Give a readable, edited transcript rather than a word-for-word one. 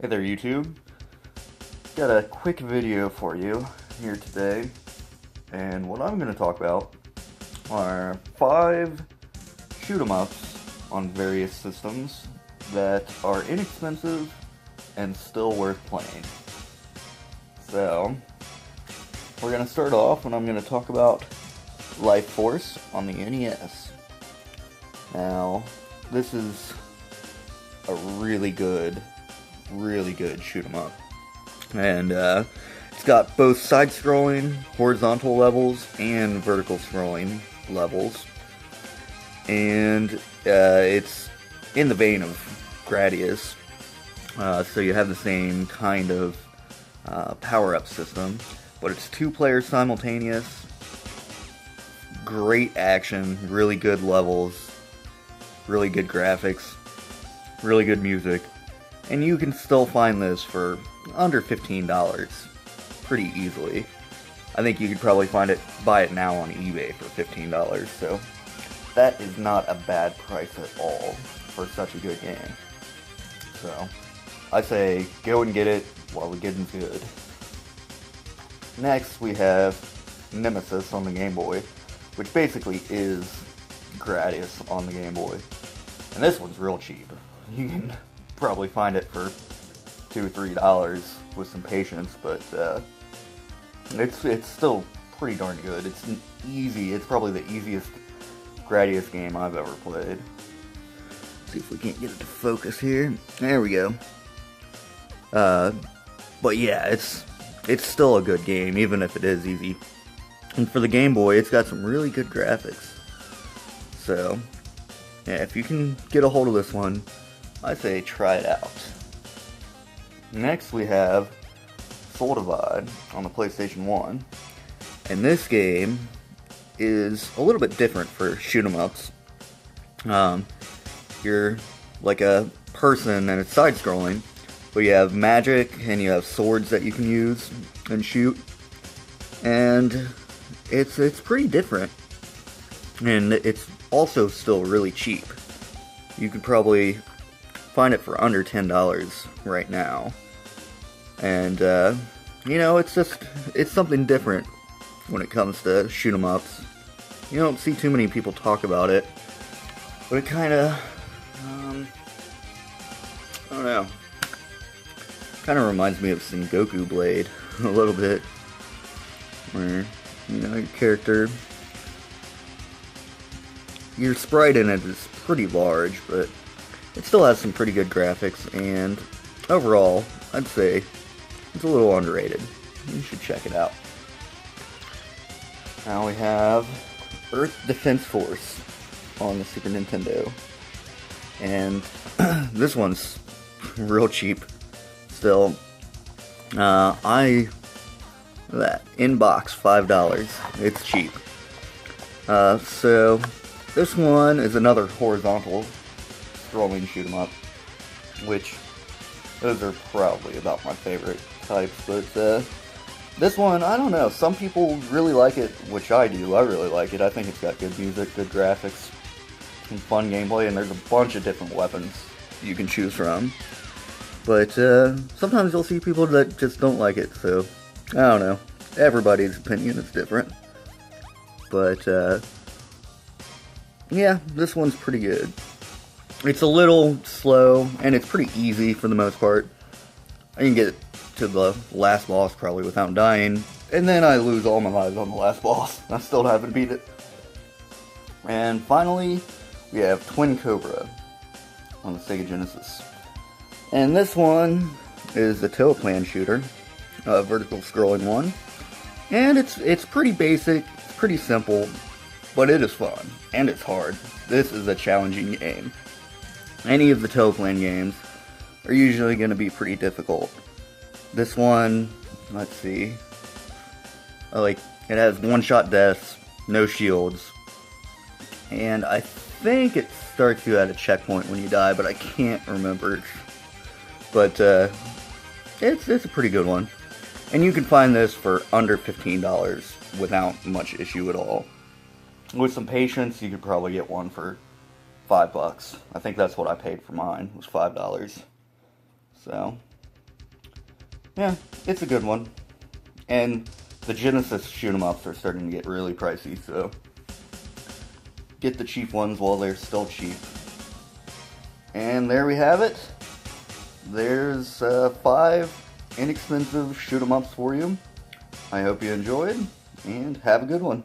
Hey there, YouTube. Got a quick video for you here today, and what I'm going to talk about are 5 shoot 'em ups on various systems that are inexpensive and still worth playing. So, we're going to start off, and I'm going to talk about Life Force on the NES. Now, this is a really good shoot 'em up. And it's got both side-scrolling, horizontal levels, and vertical scrolling levels. And it's in the vein of Gradius. So you have the same kind of power-up system, but it's 2 players simultaneous. Great action, really good levels, really good graphics, really good music. And you can still find this for under $15 pretty easily. I think you could probably buy it now on eBay for $15, so that is not a bad price at all for such a good game. So, I say go and get it while the getting's good. Next we have Nemesis on the Game Boy, which basically is Gradius on the Game Boy. And this one's real cheap. You can probably find it for $2 or $3 with some patience, but it's still pretty darn good. It's easy. It's probably the easiest Gradius game I've ever played. Let's see if we can't get it to focus here. There we go. But yeah, it's still a good game, even if it is easy. And for the Game Boy, it's got some really good graphics. So, yeah, if you can get a hold of this one, I say try it out. Next we have Soul Divide on the PlayStation 1. And this game is a little bit different for shoot 'em ups. You're like a person and it's side-scrolling, but you have magic and you have swords that you can use and shoot. And it's pretty different. And it's also still really cheap. You could probably find it for under $10 right now. And, you know, it's something different when it comes to shoot 'em ups. You don't see too many people talk about it, but it kinda, I don't know, kinda reminds me of Sengoku Blade a little bit, where, you know, your character, your sprite in it is pretty large, but it still has some pretty good graphics, and overall, I'd say it's a little underrated. You should check it out. Now we have Earth Defense Force on the Super Nintendo. And this one's real cheap still. That in-box $5. It's cheap. So this one is another horizontal scrolling shoot 'em up, which those are probably about my favorite types, but this one, I don't know, some people really like it, which I do. I really like it. I think it's got good music, good graphics, and fun gameplay, and there's a bunch of different weapons you can choose from. But sometimes you'll see people that just don't like it, so I don't know. Everybody's opinion is different. But yeah, this one's pretty good. It's a little slow, and it's pretty easy for the most part. I can get to the last boss probably without dying, and then I lose all my lives on the last boss. I still haven't beat it. And finally, we have Twin Cobra on the Sega Genesis. And this one is the Toaplan shooter, a vertical scrolling one. And it's pretty basic, it's pretty simple, but it is fun, and it's hard. This is a challenging game. Any of the Toaplan games are usually going to be pretty difficult. This one, let's see, it has one-shot deaths, no shields, and I think it starts you at a checkpoint when you die, but I can't remember. But it's a pretty good one. And you can find this for under $15 without much issue at all. With some patience, you could probably get one for $5. I think that's what I paid for mine, was $5. So, Yeah, it's a good one. And the Genesis shoot 'em ups are starting to get really pricey, so get the cheap ones while they're still cheap. And there we have it. There's 5 inexpensive shoot 'em ups for you. I hope you enjoyed, and have a good one.